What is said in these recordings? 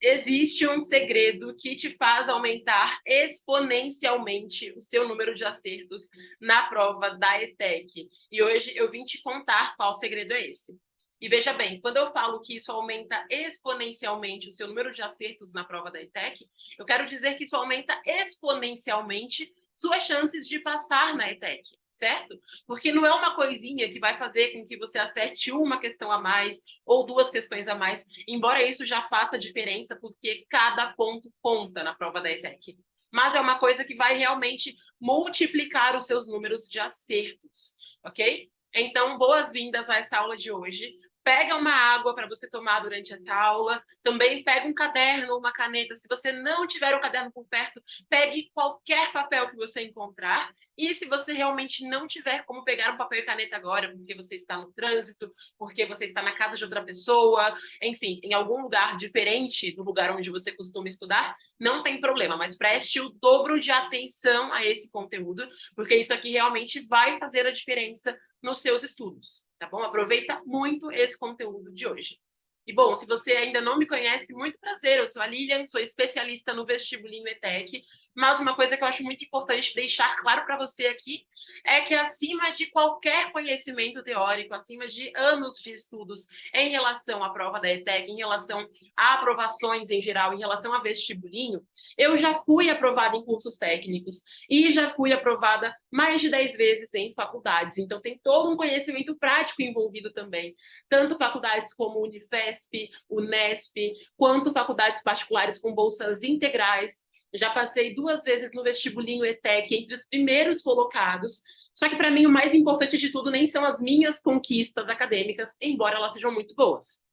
Existe um segredo que te faz aumentar exponencialmente o seu número de acertos na prova da ETEC. E hoje eu vim te contar qual segredo é esse. E veja bem, quando eu falo que isso aumenta exponencialmente o seu número de acertos na prova da ETEC, eu quero dizer que isso aumenta exponencialmente suas chances de passar na ETEC, certo? Porque não é uma coisinha que vai fazer com que você acerte uma questão a mais ou duas questões a mais, embora isso já faça diferença, porque cada ponto conta na prova da ETEC. Mas é uma coisa que vai realmente multiplicar os seus números de acertos, ok? Então, boas-vindas a essa aula de hoje. Pega uma água para você tomar durante essa aula. Também pega um caderno, uma caneta. Se você não tiver o caderno por perto, pegue qualquer papel que você encontrar. E se você realmente não tiver como pegar um papel e caneta agora, porque você está no trânsito, porque você está na casa de outra pessoa, enfim, em algum lugar diferente do lugar onde você costuma estudar, não tem problema, mas preste o dobro de atenção a esse conteúdo, porque isso aqui realmente vai fazer a diferença nos seus estudos, tá bom? Aproveita muito esse conteúdo de hoje. E, bom, se você ainda não me conhece, muito prazer, eu sou a Lilian, sou especialista no vestibulinho ETEC, mas uma coisa que eu acho muito importante deixar claro para você aqui é que acima de qualquer conhecimento teórico, acima de anos de estudos em relação à prova da ETEC, em relação a aprovações em geral, em relação a vestibulinho, eu já fui aprovada em cursos técnicos e já fui aprovada mais de 10 vezes em faculdades, então tem todo um conhecimento prático envolvido também, tanto faculdades como Unifesp, Unesp, quanto faculdades particulares com bolsas integrais. Já passei 2 vezes no vestibulinho ETEC entre os primeiros colocados, só que para mim o mais importante de tudo nem são as minhas conquistas acadêmicas, embora elas sejam muito boas.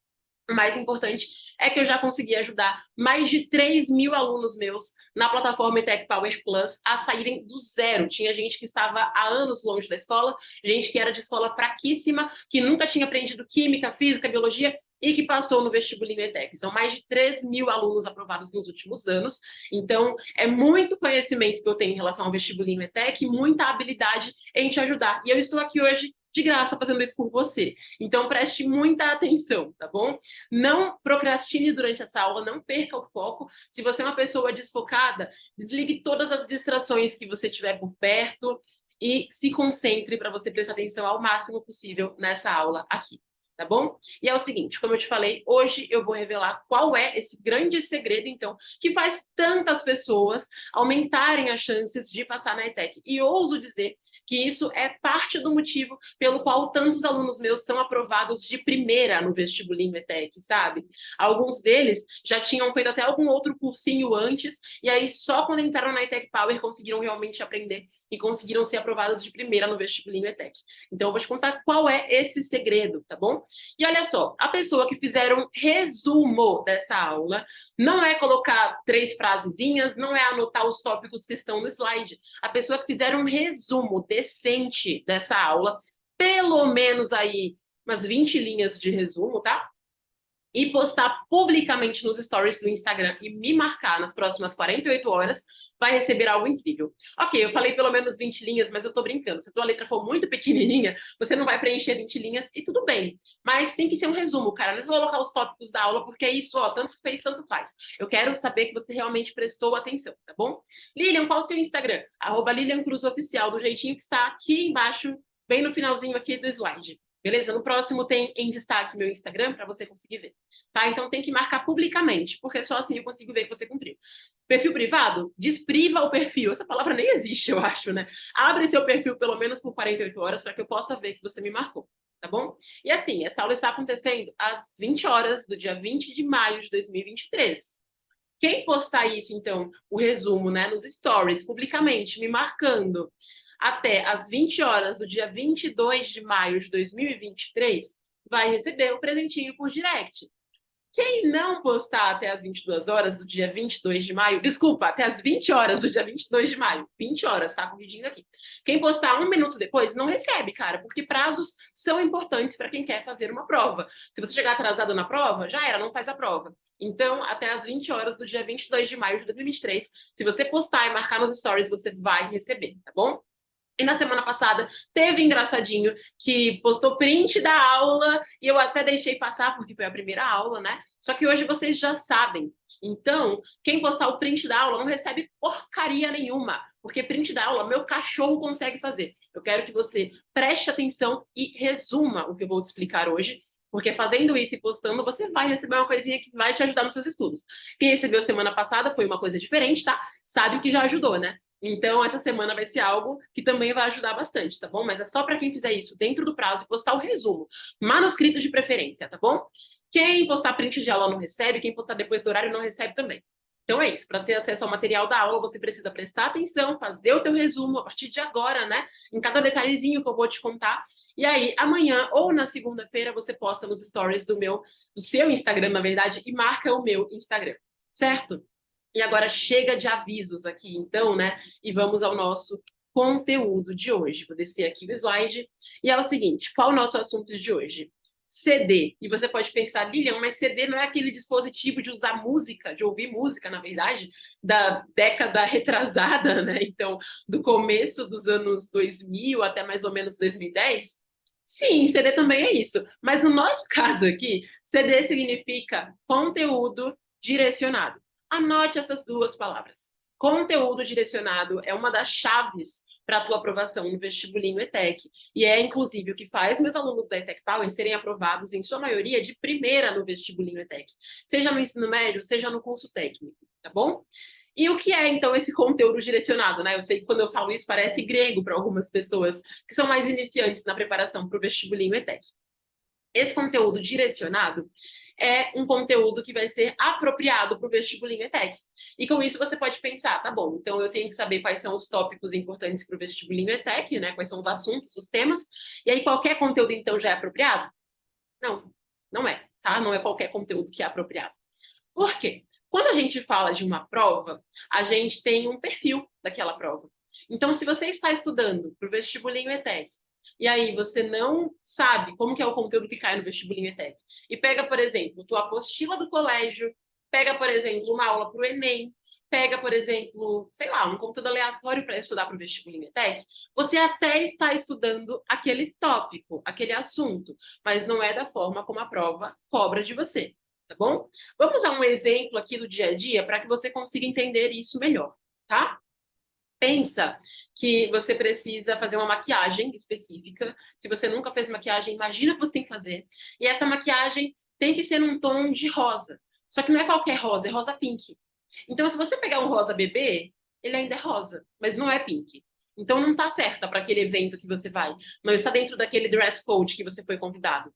O mais importante é que eu já consegui ajudar mais de 3.000 alunos meus na plataforma ETEC Power Plus a saírem do zero. Tinha gente que estava há anos longe da escola, gente que era de escola fraquíssima, que nunca tinha aprendido química, física, biologia, e que passou no vestibulinho ETEC. São mais de 3.000 alunos aprovados nos últimos anos. Então, é muito conhecimento que eu tenho em relação ao vestibulinho ETEC, muita habilidade em te ajudar. E eu estou aqui hoje de graça fazendo isso por você. Então, preste muita atenção, tá bom? Não procrastine durante essa aula, não perca o foco. Se você é uma pessoa desfocada, desligue todas as distrações que você tiver por perto e se concentre para você prestar atenção ao máximo possível nessa aula aqui. Tá bom? E é o seguinte, como eu te falei, hoje eu vou revelar qual é esse grande segredo, então, que faz tantas pessoas aumentarem as chances de passar na ETEC. E ouso dizer que isso é parte do motivo pelo qual tantos alunos meus são aprovados de primeira no vestibulinho ETEC, sabe? Alguns deles já tinham feito até algum outro cursinho antes, e aí só quando entraram na ETEC Power conseguiram realmente aprender e conseguiram ser aprovados de primeira no vestibulinho ETEC. Então, eu vou te contar qual é esse segredo, tá bom? E olha só, a pessoa que fizer um resumo dessa aula não é colocar 3 frasezinhas, não é anotar os tópicos que estão no slide. A pessoa que fizer um resumo decente dessa aula, pelo menos aí umas 20 linhas de resumo, tá? E postar publicamente nos stories do Instagram e me marcar nas próximas 48 horas, vai receber algo incrível. Ok, eu falei pelo menos 20 linhas, mas eu tô brincando. Se a tua letra for muito pequenininha, você não vai preencher 20 linhas e tudo bem. Mas tem que ser um resumo, cara. Não é só colocar os tópicos da aula, porque é isso, ó, tanto fez, tanto faz. Eu quero saber que você realmente prestou atenção, tá bom? Lilian, qual é o seu Instagram? @Lilian Cruz Oficial, do jeitinho que está aqui embaixo, bem no finalzinho aqui do slide. Beleza? No próximo tem em destaque meu Instagram para você conseguir ver. Tá? Então tem que marcar publicamente, porque só assim eu consigo ver que você cumpriu. Perfil privado? Despriva o perfil. Essa palavra nem existe, eu acho, né? Abre seu perfil pelo menos por 48 horas para que eu possa ver que você me marcou, tá bom? E assim, essa aula está acontecendo às 20 horas do dia 20 de maio de 2023. Quem postar isso, então, o resumo, né, nos stories, publicamente, me marcando até às 20 horas do dia 22 de maio de 2023, vai receber o presentinho por direct. Quem não postar até as 22 horas do dia 22 de maio, desculpa, até as 20 horas do dia 22 de maio, 20 horas, tá corrigindo aqui. Quem postar 1 minuto depois não recebe, cara, porque prazos são importantes para quem quer fazer uma prova. Se você chegar atrasado na prova, já era, não faz a prova. Então, até as 20 horas do dia 22 de maio de 2023, se você postar e marcar nos stories, você vai receber, tá bom? E na semana passada teve engraçadinho que postou print da aula e eu até deixei passar porque foi a primeira aula, né? Só que hoje vocês já sabem. Então, quem postar o print da aula não recebe porcaria nenhuma, porque print da aula meu cachorro consegue fazer. Eu quero que você preste atenção e resuma o que eu vou te explicar hoje, porque fazendo isso e postando, você vai receber uma coisinha que vai te ajudar nos seus estudos. Quem recebeu semana passada foi uma coisa diferente, tá? Sabe que já ajudou, né? Então, essa semana vai ser algo que também vai ajudar bastante, tá bom? Mas é só para quem fizer isso dentro do prazo e postar o resumo, manuscrito de preferência, tá bom? Quem postar print de aula não recebe, quem postar depois do horário não recebe também. Então é isso, para ter acesso ao material da aula, você precisa prestar atenção, fazer o teu resumo a partir de agora, né? Em cada detalhezinho que eu vou te contar. E aí, amanhã ou na segunda-feira, você posta nos stories do seu Instagram, na verdade, e marca o meu Instagram, certo? E agora chega de avisos aqui, então, né? E vamos ao nosso conteúdo de hoje. Vou descer aqui o slide. E é o seguinte: qual o nosso assunto de hoje? CD. E você pode pensar, Lilian, mas CD não é aquele dispositivo de usar música, de ouvir música, na verdade, da década retrasada, né? Então, do começo dos anos 2000 até mais ou menos 2010? Sim, CD também é isso. Mas no nosso caso aqui, CD significa conteúdo direcionado. Anote essas duas palavras. Conteúdo direcionado é uma das chaves para a tua aprovação no vestibulinho ETEC. E é, inclusive, o que faz meus alunos da ETEC Power serem aprovados, em sua maioria, de primeira no vestibulinho ETEC. Seja no ensino médio, seja no curso técnico, tá bom? E o que é, então, esse conteúdo direcionado, né? Eu sei que quando eu falo isso parece grego para algumas pessoas que são mais iniciantes na preparação para o vestibulinho ETEC. Esse conteúdo direcionado é um conteúdo que vai ser apropriado para o vestibulinho ETEC. E com isso você pode pensar, tá bom, então eu tenho que saber quais são os tópicos importantes para o vestibulinho ETEC, né? Quais são os assuntos, os temas, e aí qualquer conteúdo então já é apropriado? Não, não é, tá? Não é qualquer conteúdo que é apropriado. Por quê? Quando a gente fala de uma prova, a gente tem um perfil daquela prova. Então, se você está estudando para o vestibulinho ETEC, e aí você não sabe como que é o conteúdo que cai no vestibulinho ETEC, e pega, por exemplo, tua apostila do colégio, pega, por exemplo, uma aula para o Enem, pega, por exemplo, sei lá, um conteúdo aleatório para estudar para o vestibulinho ETEC, você até está estudando aquele tópico, aquele assunto, mas não é da forma como a prova cobra de você. Tá bom? Vamos usar um exemplo aqui do dia a dia para que você consiga entender isso melhor, tá? Pensa que você precisa fazer uma maquiagem específica. Se você nunca fez maquiagem, imagina que você tem que fazer. E essa maquiagem tem que ser num tom de rosa. Só que não é qualquer rosa, é rosa pink. Então, se você pegar um rosa bebê, ele ainda é rosa, mas não é pink. Então, não está certa para aquele evento que você vai. Não está dentro daquele dress code que você foi convidado.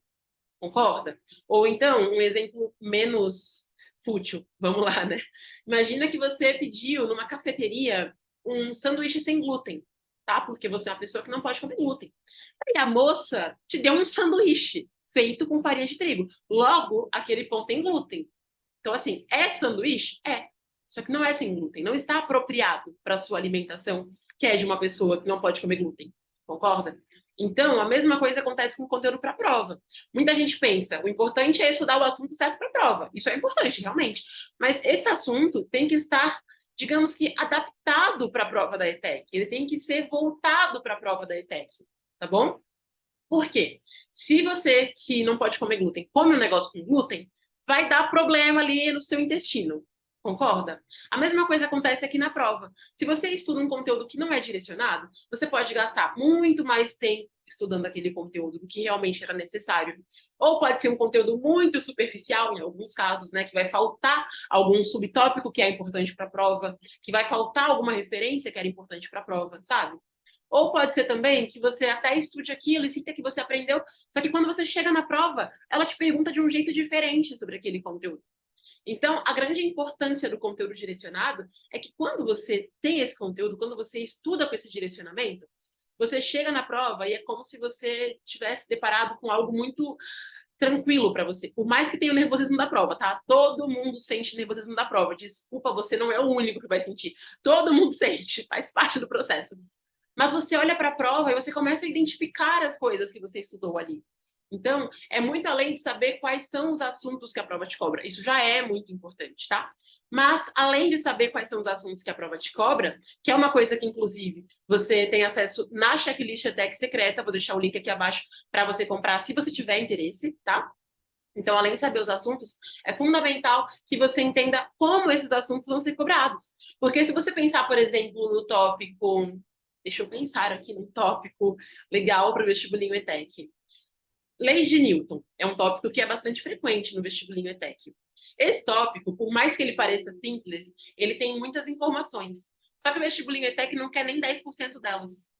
Concorda? Ou então, um exemplo menos fútil, vamos lá, né? Imagina que você pediu numa cafeteria um sanduíche sem glúten, tá? Porque você é uma pessoa que não pode comer glúten. Aí a moça te deu um sanduíche feito com farinha de trigo. Logo, aquele pão tem glúten. Então, assim, é sanduíche? É. Só que não é sem glúten. Não está apropriado para a sua alimentação, que é de uma pessoa que não pode comer glúten. Concorda? Então, a mesma coisa acontece com o conteúdo para a prova. Muita gente pensa, o importante é estudar o assunto certo para a prova. Isso é importante, realmente. Mas esse assunto tem que estar, digamos que, adaptado para a prova da ETEC. Ele tem que ser voltado para a prova da ETEC. Tá bom? Por quê? Se você que não pode comer glúten come um negócio com glúten, vai dar problema ali no seu intestino. Concorda? A mesma coisa acontece aqui na prova. Se você estuda um conteúdo que não é direcionado, você pode gastar muito mais tempo estudando aquele conteúdo do que realmente era necessário. Ou pode ser um conteúdo muito superficial, em alguns casos, né, que vai faltar algum subtópico que é importante para a prova, que vai faltar alguma referência que era importante para a prova, sabe? Ou pode ser também que você até estude aquilo e sinta que você aprendeu, só que quando você chega na prova, ela te pergunta de um jeito diferente sobre aquele conteúdo. Então, a grande importância do conteúdo direcionado é que quando você tem esse conteúdo, quando você estuda com esse direcionamento, você chega na prova e é como se você tivesse deparado com algo muito tranquilo para você. Por mais que tenha o nervosismo da prova, tá? Todo mundo sente nervosismo da prova. Desculpa, você não é o único que vai sentir. Todo mundo sente, faz parte do processo. Mas você olha para a prova e você começa a identificar as coisas que você estudou ali. Então, é muito além de saber quais são os assuntos que a prova te cobra. Isso já é muito importante, tá? Mas, além de saber quais são os assuntos que a prova te cobra, que é uma coisa que, inclusive, você tem acesso na checklist ETEC secreta, vou deixar o link aqui abaixo para você comprar se você tiver interesse, tá? Então, além de saber os assuntos, é fundamental que você entenda como esses assuntos vão ser cobrados. Porque se você pensar, por exemplo, no tópico... Deixa eu pensar aqui no tópico legal para o vestibulinho ETEC. Leis de Newton é um tópico que é bastante frequente no vestibulinho ETEC. Esse tópico, por mais que ele pareça simples, ele tem muitas informações. Só que o vestibulinho ETEC não quer nem 10% delas.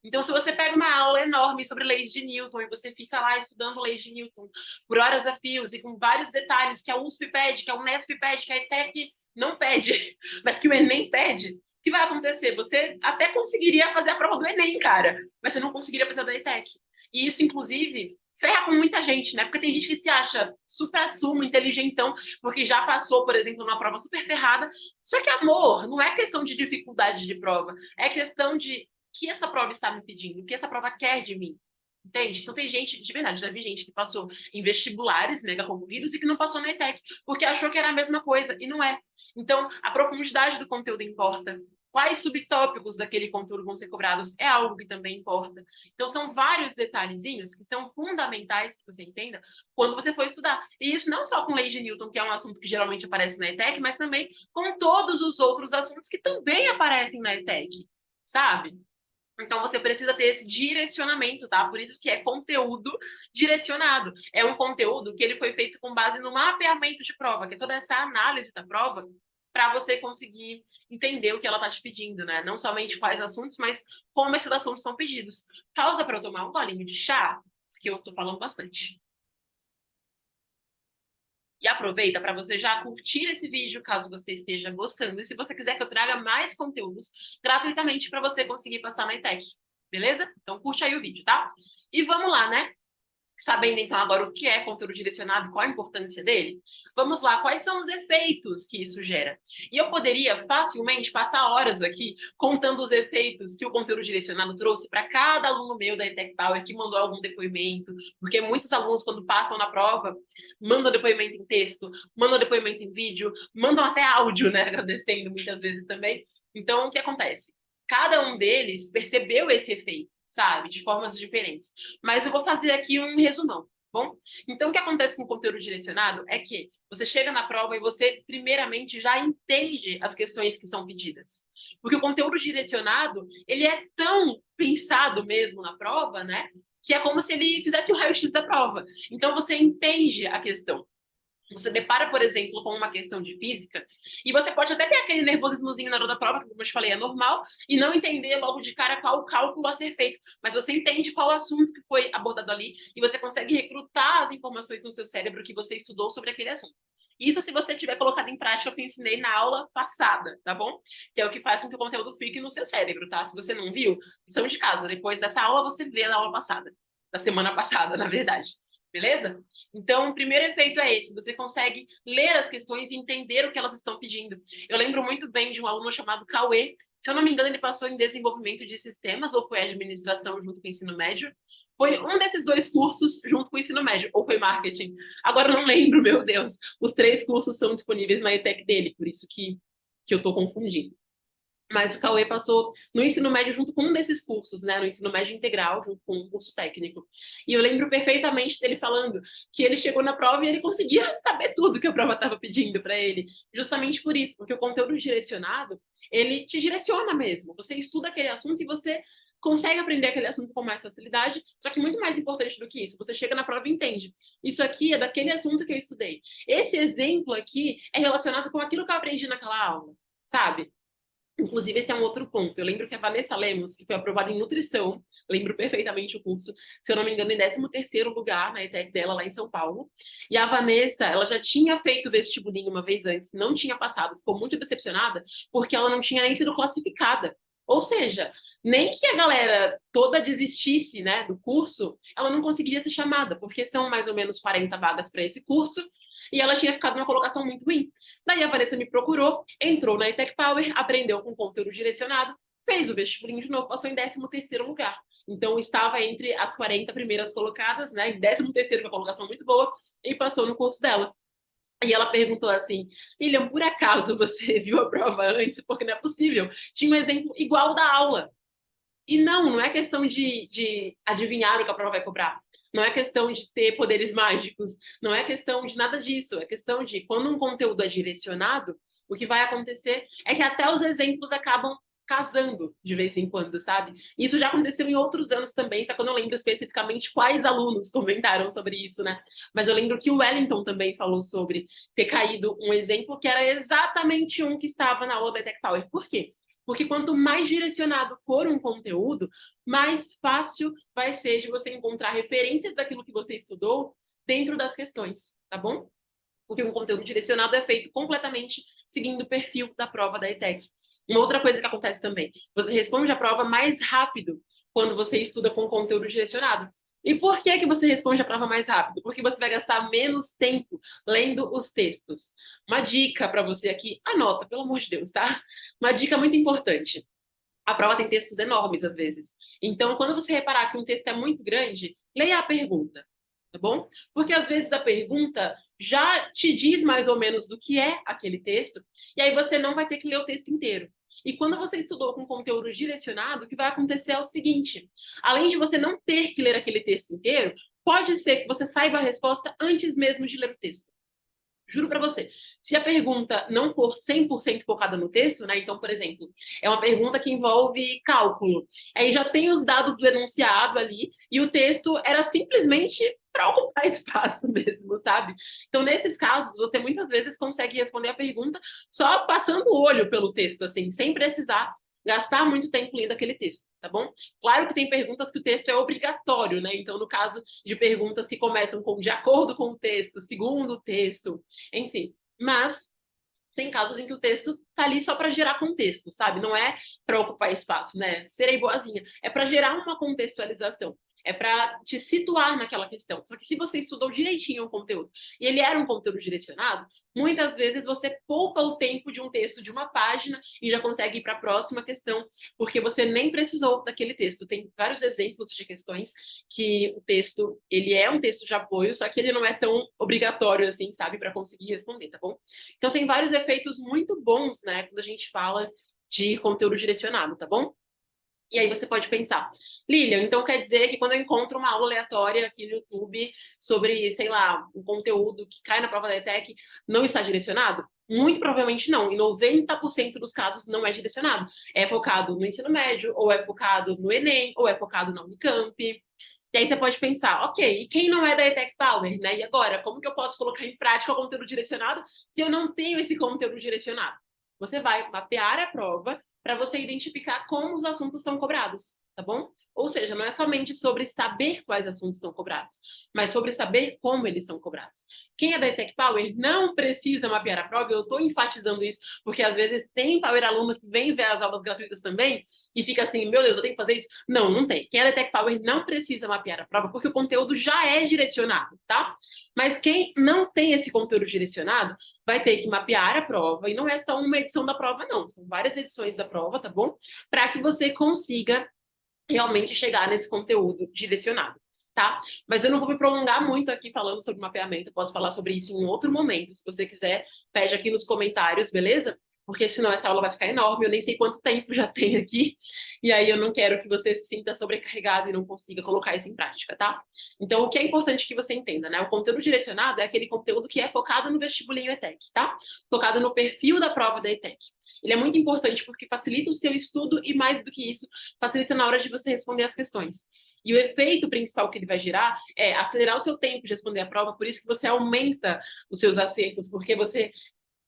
Então, se você pega uma aula enorme sobre leis de Newton e você fica lá estudando leis de Newton por horas a fios e com vários detalhes que a USP pede, que a Unesp pede, que a ETEC não pede, mas que o Enem pede, o que vai acontecer? Você até conseguiria fazer a prova do Enem, cara, mas você não conseguiria fazer a da ETEC. E isso, inclusive, ferra com muita gente, né? Porque tem gente que se acha supra-sumo, inteligentão, porque já passou, por exemplo, numa prova super ferrada. Só que, amor, não é questão de dificuldade de prova, é questão de que essa prova está me pedindo, o que essa prova quer de mim. Entende? Então tem gente, de verdade, já vi gente que passou em vestibulares mega concorridos e que não passou na ETEC, porque achou que era a mesma coisa, e não é. Então, a profundidade do conteúdo importa. Quais subtópicos daquele conteúdo vão ser cobrados é algo que também importa. Então, são vários detalhezinhos que são fundamentais que você entenda quando você for estudar. E isso não só com leis de Newton, que é um assunto que geralmente aparece na ETEC, mas também com todos os outros assuntos que também aparecem na ETEC, sabe? Então você precisa ter esse direcionamento, tá? Por isso que é conteúdo direcionado. É um conteúdo que ele foi feito com base no mapeamento de prova, que é toda essa análise da prova, para você conseguir entender o que ela está te pedindo, né? Não somente quais assuntos, mas como esses assuntos são pedidos. Pausa para eu tomar um golinho de chá, porque eu tô falando bastante. E aproveita para você já curtir esse vídeo, caso você esteja gostando. E se você quiser que eu traga mais conteúdos gratuitamente para você conseguir passar na ETEC. Beleza? Então curte aí o vídeo, tá? E vamos lá, né? Sabendo então agora o que é conteúdo direcionado, qual a importância dele, vamos lá, quais são os efeitos que isso gera? E eu poderia facilmente passar horas aqui contando os efeitos que o conteúdo direcionado trouxe para cada aluno meu da ETEC Power que mandou algum depoimento, porque muitos alunos, quando passam na prova, mandam depoimento em texto, mandam depoimento em vídeo, mandam até áudio, né, agradecendo muitas vezes também. Então, o que acontece? Cada um deles percebeu esse efeito, sabe, de formas diferentes. Mas eu vou fazer aqui um resumão, bom? Então, o que acontece com o conteúdo direcionado é que você chega na prova e você, primeiramente, já entende as questões que são pedidas. Porque o conteúdo direcionado, ele é tão pensado mesmo na prova, né? Que é como se ele fizesse o raio-x da prova. Então, você entende a questão. Você depara, por exemplo, com uma questão de física, e você pode até ter aquele nervosismozinho na hora da prova, que, como eu te falei, é normal, e não entender logo de cara qual o cálculo a ser feito. Mas você entende qual o assunto que foi abordado ali, e você consegue recrutar as informações no seu cérebro que você estudou sobre aquele assunto. Isso se você tiver colocado em prática o que eu ensinei na aula passada, tá bom? Que é o que faz com que o conteúdo fique no seu cérebro, tá? Se você não viu, lição de casa. Depois dessa aula, você vê na aula passada. Da semana passada, na verdade. Beleza? Então, o primeiro efeito é esse: você consegue ler as questões e entender o que elas estão pedindo. Eu lembro muito bem de um aluno chamado Cauê. Se eu não me engano, ele passou em desenvolvimento de sistemas ou foi administração junto com o ensino médio. Foi um desses dois cursos junto com o ensino médio, ou foi marketing. Agora eu não lembro, meu Deus. Os três cursos são disponíveis na ETEC dele, por isso que eu estou confundindo. Mas o Cauê passou no ensino médio junto com um desses cursos, né? No ensino médio integral, junto com um curso técnico. E eu lembro perfeitamente dele falando que ele chegou na prova e ele conseguia saber tudo que a prova estava pedindo para ele. Justamente por isso, porque o conteúdo direcionado, ele te direciona mesmo. Você estuda aquele assunto e você consegue aprender aquele assunto com mais facilidade, só que muito mais importante do que isso, você chega na prova e entende. Isso aqui é daquele assunto que eu estudei. Esse exemplo aqui é relacionado com aquilo que eu aprendi naquela aula, sabe? Inclusive, esse é um outro ponto. Eu lembro que a Vanessa Lemos, que foi aprovada em nutrição, lembro perfeitamente o curso, se eu não me engano, em 13º lugar na ETEC dela, lá em São Paulo. E a Vanessa, ela já tinha feito vestibulinho uma vez antes, não tinha passado, ficou muito decepcionada, porque ela não tinha nem sido classificada. Ou seja, nem que a galera toda desistisse, né, do curso, ela não conseguiria ser chamada, porque são mais ou menos 40 vagas para esse curso, e ela tinha ficado numa colocação muito ruim. Daí a Vanessa me procurou, entrou na ETEC Power, aprendeu com conteúdo direcionado, fez o vestibulinho de novo, passou em 13º lugar. Então, estava entre as 40 primeiras colocadas, né? Em 13º, com a colocação muito boa, e passou no curso dela. E ela perguntou assim, Lilian, por acaso você viu a prova antes? Porque não é possível. Tinha um exemplo igual da aula. E não é questão de adivinhar o que a prova vai cobrar. Não é questão de ter poderes mágicos. Não é questão de nada disso. É questão de, quando um conteúdo é direcionado, o que vai acontecer é que até os exemplos acabam casando de vez em quando, sabe? Isso já aconteceu em outros anos também, só que eu não lembro especificamente quais alunos comentaram sobre isso, né? Mas eu lembro que o Wellington também falou sobre ter caído um exemplo que era exatamente um que estava na aula da Tech Power. Por quê? Porque quanto mais direcionado for um conteúdo, mais fácil vai ser de você encontrar referências daquilo que você estudou dentro das questões, tá bom? Porque um conteúdo direcionado é feito completamente seguindo o perfil da prova da ETEC. Uma outra coisa que acontece também, você responde a prova mais rápido quando você estuda com conteúdo direcionado. E por que que você responde a prova mais rápido? Porque você vai gastar menos tempo lendo os textos. Uma dica para você aqui, anota, pelo amor de Deus, tá? Uma dica muito importante. A prova tem textos enormes às vezes. Então, quando você reparar que um texto é muito grande, leia a pergunta, tá bom? Porque às vezes a pergunta já te diz mais ou menos do que é aquele texto, e aí você não vai ter que ler o texto inteiro. E quando você estudou com conteúdo direcionado, o que vai acontecer é o seguinte: além de você não ter que ler aquele texto inteiro, pode ser que você saiba a resposta antes mesmo de ler o texto. Juro para você. Se a pergunta não for 100% focada no texto, né? Então, por exemplo, é uma pergunta que envolve cálculo. Aí já tem os dados do enunciado ali e o texto era simplesmente para ocupar espaço mesmo, sabe? Então, nesses casos, você muitas vezes consegue responder a pergunta só passando o olho pelo texto, assim, sem precisar gastar muito tempo lendo aquele texto, tá bom? Claro que tem perguntas que o texto é obrigatório, né? Então, no caso de perguntas que começam com de acordo com o texto, segundo o texto, enfim. Mas tem casos em que o texto tá ali só para gerar contexto, sabe? Não é para ocupar espaço, né? Serei boazinha. É para gerar uma contextualização. É para te situar naquela questão. Só que se você estudou direitinho o conteúdo e ele era um conteúdo direcionado, muitas vezes você poupa o tempo de um texto de uma página e já consegue ir para a próxima questão, porque você nem precisou daquele texto. Tem vários exemplos de questões que o texto, ele é um texto de apoio, só que ele não é tão obrigatório assim, sabe, para conseguir responder, tá bom? Então tem vários efeitos muito bons, né, quando a gente fala de conteúdo direcionado, tá bom? E aí você pode pensar, Lilian, então quer dizer que quando eu encontro uma aula aleatória aqui no YouTube sobre, sei lá, um conteúdo que cai na prova da ETEC, não está direcionado? Muito provavelmente não. Em 90% dos casos não é direcionado. É focado no ensino médio, ou é focado no Enem, ou é focado na Unicamp. E aí você pode pensar, ok, e quem não é da ETEC Power, né? E agora, como que eu posso colocar em prática o conteúdo direcionado se eu não tenho esse conteúdo direcionado? Você vai mapear a prova para você identificar como os assuntos são cobrados, tá bom? Ou seja, não é somente sobre saber quais assuntos são cobrados, mas sobre saber como eles são cobrados. Quem é da ETEC Power não precisa mapear a prova, eu estou enfatizando isso, porque às vezes tem Power aluno que vem ver as aulas gratuitas também e fica assim, meu Deus, eu tenho que fazer isso? Não, não tem. Quem é da ETEC Power não precisa mapear a prova, porque o conteúdo já é direcionado, tá? Mas quem não tem esse conteúdo direcionado vai ter que mapear a prova, e não é só uma edição da prova, não, são várias edições da prova, tá bom? Para que você consiga realmente chegar nesse conteúdo direcionado, tá? Mas eu não vou me prolongar muito aqui falando sobre mapeamento, eu posso falar sobre isso em outro momento, se você quiser, pede aqui nos comentários, beleza? Porque senão essa aula vai ficar enorme, eu nem sei quanto tempo já tem aqui, e aí eu não quero que você se sinta sobrecarregado e não consiga colocar isso em prática, tá? Então, o que é importante que você entenda, né? O conteúdo direcionado é aquele conteúdo que é focado no vestibulinho ETEC, tá? Focado no perfil da prova da ETEC. Ele é muito importante porque facilita o seu estudo e, mais do que isso, facilita na hora de você responder as questões. E o efeito principal que ele vai gerar é acelerar o seu tempo de responder a prova, por isso que você aumenta os seus acertos, porque você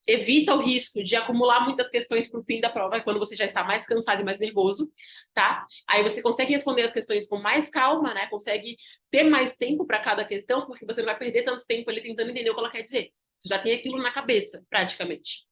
evita o risco de acumular muitas questões para o fim da prova, quando você já está mais cansado e mais nervoso, tá? Aí você consegue responder as questões com mais calma, né? Consegue ter mais tempo para cada questão, porque você não vai perder tanto tempo ali tentando entender o que ela quer dizer. Você já tem aquilo na cabeça, praticamente.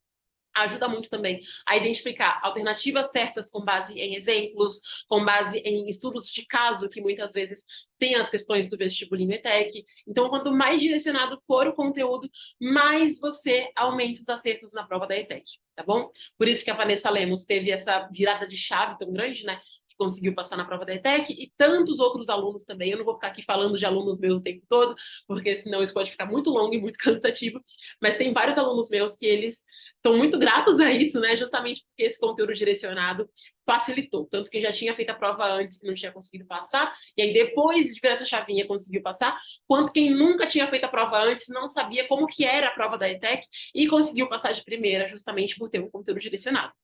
Ajuda muito também a identificar alternativas certas com base em exemplos, com base em estudos de caso, que muitas vezes tem as questões do vestibulinho ETEC. Então, quanto mais direcionado for o conteúdo, mais você aumenta os acertos na prova da ETEC, tá bom? Por isso que a Vanessa Lemos teve essa virada de chave tão grande, né? Que conseguiu passar na prova da ETEC, e tantos outros alunos também. Eu não vou ficar aqui falando de alunos meus o tempo todo, porque senão isso pode ficar muito longo e muito cansativo, mas tem vários alunos meus que eles são muito gratos a isso, né? Justamente porque esse conteúdo direcionado facilitou. Tanto quem já tinha feito a prova antes que não tinha conseguido passar, e aí depois de ver essa chavinha conseguiu passar, quanto quem nunca tinha feito a prova antes, não sabia como que era a prova da ETEC e conseguiu passar de primeira, justamente por ter um conteúdo direcionado.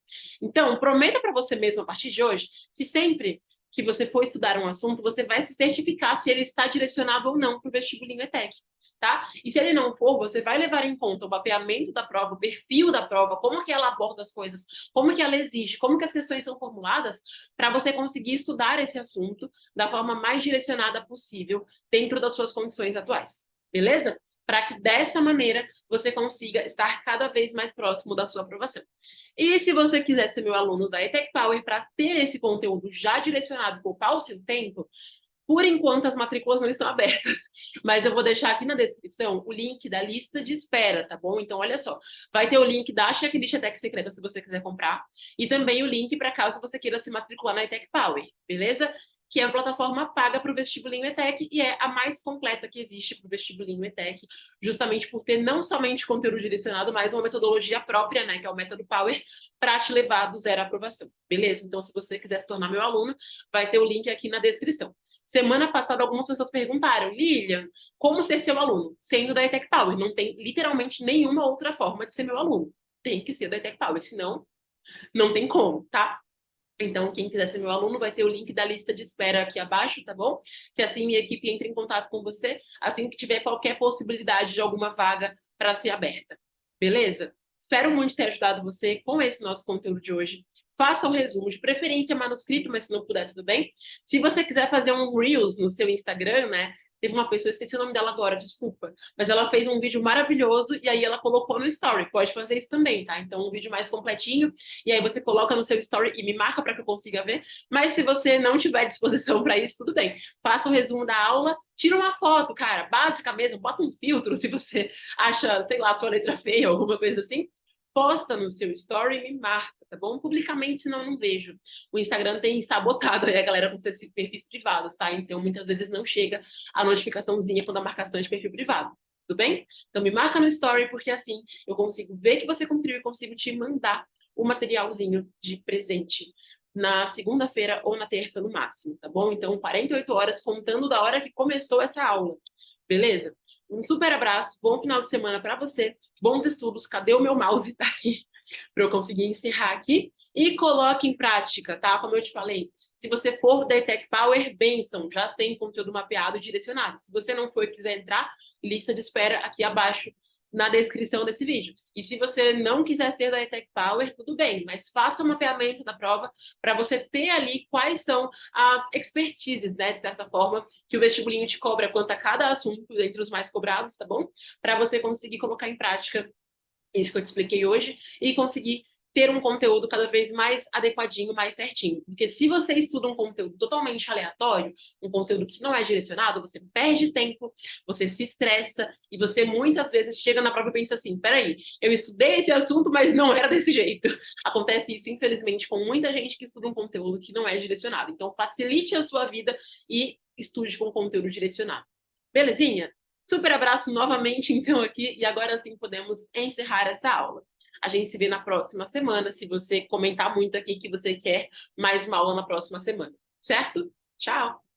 Então, prometa para você mesmo a partir de hoje que sempre que você for estudar um assunto, você vai se certificar se ele está direcionado ou não para o vestibulinho ETEC. Tá? E se ele não for, você vai levar em conta o mapeamento da prova, o perfil da prova, como que ela aborda as coisas, como que ela exige, como que as questões são formuladas, para você conseguir estudar esse assunto da forma mais direcionada possível dentro das suas condições atuais. Beleza? Para que dessa maneira você consiga estar cada vez mais próximo da sua aprovação. E se você quiser ser meu aluno da ETEC Power para ter esse conteúdo já direcionado e poupar o seu tempo, por enquanto, as matrículas não estão abertas, mas eu vou deixar aqui na descrição o link da lista de espera, tá bom? Então, olha só, vai ter o link da checklist ETEC Secreta, se você quiser comprar, e também o link para caso você queira se matricular na ETEC Power, beleza? Que é a plataforma paga para o vestibulinho ETEC e é a mais completa que existe para o vestibulinho ETEC, justamente por ter não somente conteúdo direcionado, mas uma metodologia própria, né, que é o método Power, para te levar do zero à aprovação, beleza? Então, se você quiser se tornar meu aluno, vai ter o link aqui na descrição. Semana passada, algumas pessoas perguntaram, Lilian, como ser seu aluno? Sendo da ETEC Power. Não tem literalmente nenhuma outra forma de ser meu aluno. Tem que ser da ETEC Power, senão não tem como, tá? Então, quem quiser ser meu aluno, vai ter o link da lista de espera aqui abaixo, tá bom? Que assim minha equipe entra em contato com você, assim que tiver qualquer possibilidade de alguma vaga para ser aberta. Beleza? Espero muito ter ajudado você com esse nosso conteúdo de hoje. Faça um resumo, de preferência manuscrito, mas se não puder, tudo bem. Se você quiser fazer um Reels no seu Instagram, né? Teve uma pessoa, esqueci o nome dela agora, desculpa. Mas ela fez um vídeo maravilhoso e aí ela colocou no Story. Pode fazer isso também, tá? Então, um vídeo mais completinho. E aí você coloca no seu Story e me marca para que eu consiga ver. Mas se você não tiver disposição para isso, tudo bem. Faça um resumo da aula. Tira uma foto, cara, básica mesmo. Bota um filtro se você acha, sei lá, sua letra feia ou alguma coisa assim. Posta no seu story e me marca, tá bom? Publicamente, senão eu não vejo. O Instagram tem sabotado aí a galera com seus perfis privados, tá? Então, muitas vezes não chega a notificaçãozinha quando a marcação é de perfil privado. Tudo bem? Então, me marca no story, porque assim eu consigo ver que você cumpriu e consigo te mandar o materialzinho de presente na segunda-feira ou na terça, no máximo, tá bom? Então, 48 horas contando da hora que começou essa aula. Beleza? Um super abraço, bom final de semana para você, bons estudos. Cadê o meu mouse? Tá aqui para eu conseguir encerrar aqui. E coloque em prática, tá? Como eu te falei, se você for da ETEC Power, benção, já tem conteúdo mapeado e direcionado. Se você não for e quiser entrar, lista de espera aqui abaixo na descrição desse vídeo. E se você não quiser ser da ETEC Power, tudo bem, mas faça o mapeamento da prova para você ter ali quais são as expertises, né, de certa forma, que o vestibulinho te cobra quanto a cada assunto entre os mais cobrados, tá bom? Para você conseguir colocar em prática isso que eu te expliquei hoje e conseguir ter um conteúdo cada vez mais adequadinho, mais certinho. Porque se você estuda um conteúdo totalmente aleatório, um conteúdo que não é direcionado, você perde tempo, você se estressa e você muitas vezes chega na prova e pensa assim, peraí, eu estudei esse assunto, mas não era desse jeito. Acontece isso, infelizmente, com muita gente que estuda um conteúdo que não é direcionado. Então, facilite a sua vida e estude com conteúdo direcionado. Belezinha? Super abraço novamente, então, aqui, e agora sim podemos encerrar essa aula. A gente se vê na próxima semana, se você comentar muito aqui que você quer mais uma aula na próxima semana, certo? Tchau!